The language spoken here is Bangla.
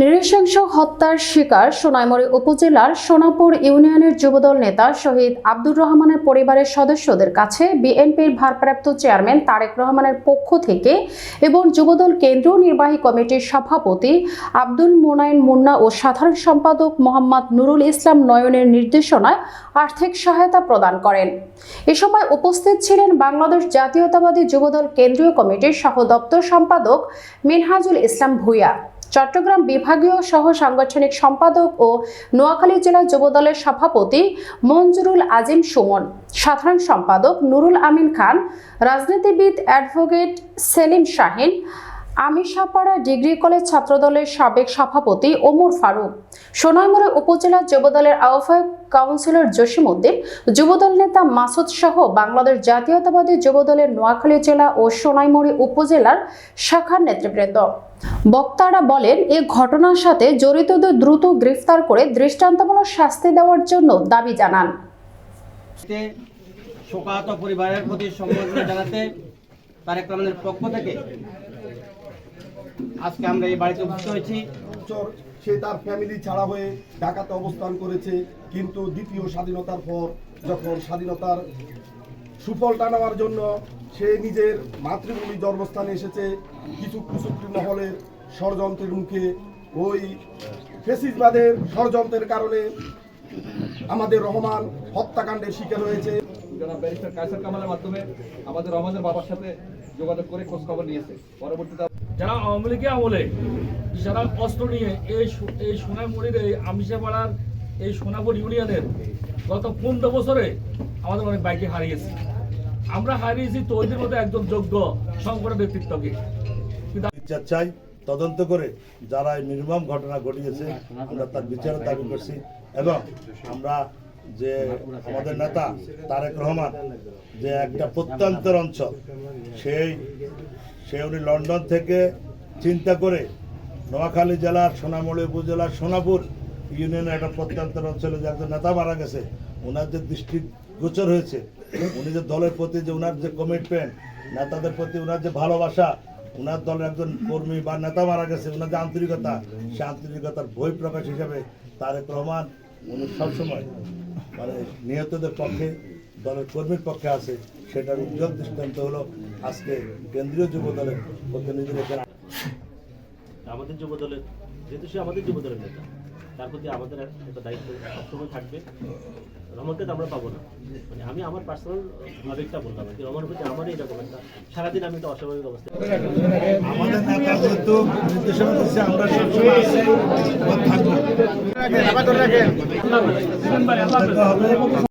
নৃশংস হত্যার শিকার সোনাইমুড়ি উপজেলার সোনাপুর ইউনিয়নের যুবদল নেতা শহীদ আব্দুর রহমানের পরিবারের সদস্যদের কাছে বিএনপির ভারপ্রাপ্ত চেয়ারম্যান তারেক রহমানের পক্ষ থেকে এবং যুবদল কেন্দ্রীয় নির্বাহী কমিটির সভাপতি আব্দুল মোনায়েন মুন্না ও সাধারণ সম্পাদক মোহাম্মদ নুরুল ইসলাম নয়নের নির্দেশনায় আর্থিক সহায়তা প্রদান করেন। এ সময় উপস্থিত ছিলেন বাংলাদেশ জাতীয়তাবাদী যুবদল কেন্দ্রীয় কমিটির সহ দপ্তর সম্পাদক মিনহাজুল ইসলাম ভূঁইয়া, চট্টগ্রাম বিভাগীয় সহ সাংগঠনিক সম্পাদক ও নোয়াখালী জেলা যুবদলের সভাপতি মঞ্জুরুল আজিম সুমন, সাধারণ সম্পাদক নুরুল আমিন খান, রাজনীতিবিদ advocate Selim Shahin, Amishapara degree college ছাত্রদলের সাবেক সভাপতি ওমর ফারুক, সোনাইমুড়ি উপজেলা যুবদলের আহ্বায়ক কাউন্সিলর জসিম উদ্দিন, যুবদল নেতা মাসুদ সহ বাংলাদেশ জাতীয়তাবাদী যুবদলের নোয়াখালী জেলা ও সোনাইমুড়ি উপজেলার শাখার নেতৃবৃন্দ। বক্তারা বলেন, এই ঘটনার সাথে জড়িতদের দ্রুত গ্রেফতার করে দৃষ্টান্তমূলক শাস্তি দেওয়ার জন্য দাবি জানান। শোকাহত পরিবারের প্রতি সমবেদনা জানাতে তারেক রহমানের পক্ষ থেকে আজকে আমরা এই বাড়িতে উপস্থিত হয়েছি। সে তার ফ্যামিলি ছাড়া হয়ে ঢাকাতে অবস্থান করেছে, কিন্তু দ্বিতীয় স্বাধীনতার পর যখন স্বাধীনতার সুফল টানাবার জন্য সে নিজের মাতৃভূমি জন্মস্থানে এসেছে, কিছু কুচক্রী মহলের ষড়যন্ত্রের মুখে ওই ফ্যাসিস্টবাদের ষড়যন্ত্রের কারণে আমাদের রহমান হত্যাকাণ্ডের শিকার হয়েছে। জনাব ব্যারিস্টার কায়সার কামালের মাধ্যমে আমাদের রহমানের বাবার সাথে যোগাযোগ করে খোঁজ খবর নিয়েছে। পরবর্তীতে যারা আওয়ামী লীগের আমলে যারা অস্ত্র নিয়ে এই সোনাইমুড়ির এই আমিশাপাড়ার এই সোনাপুর ইউনিয়নের গত 15 বছরে আমাদের অনেক বাইকে হারিয়েছি। আমরা হারিয়েছি তৈরির মধ্যে একজন যোগ্য সংগঠন ব্যক্তিত্বকে। চাই তদন্ত করে যারা এই নির্মম ঘটনা ঘটিয়েছে আমরা তার বিচারের দাবি করছি, এবং আমরা যে আমাদের নেতা তারেক রহমান যে একটা প্রত্যন্তের অঞ্চল সে উনি লন্ডন থেকে চিন্তা করে নোয়াখালী জেলার সোনামুড়ি উপজেলার সোনাপুর ইউনিয়নের একটা প্রত্যন্তের অঞ্চলে যে একজন নেতা মারা গেছে, ওনার যে দৃষ্টিগোচর হয়েছে, উনি যে দলের প্রতি যে ওনার যে কমিটমেন্ট, নেতাদের প্রতি ওনার যে ভালোবাসা, ওনার দলের একজন কর্মী বা নেতা মারা গেছে, ওনার যে আন্তরিকতা, সে আন্তরিকতার বহিঃপ্রকাশ হিসাবে তারেক রহমান উনি সবসময় মানে নিহতদের পক্ষে, দলের কর্মীর পক্ষে আছে। সেটার উজ্জ্বল দৃষ্টান্ত হলো আজকে কেন্দ্রীয় যুবদলের প্রতিনিধিরা এখানে। আমাদের যুবদলের, যেহেতু সে আমাদের যুবদলের নেতা, তার প্রতি আমাদের একটা দায়িত্ব সবসময় থাকবে। রহমানকে তো আমরা পাবো না, মানে আমি আমার পার্সোনাল আবেগটা বললাম আর কি। রহমানের প্রতি আমার এইরকম একটা সারাদিন আমি একটা অস্বাভাবিক অবস্থা। আমাদের নেতা যেহেতু নির্দেশনা দিচ্ছে, আমরা সবসময় আছি, থাকবো।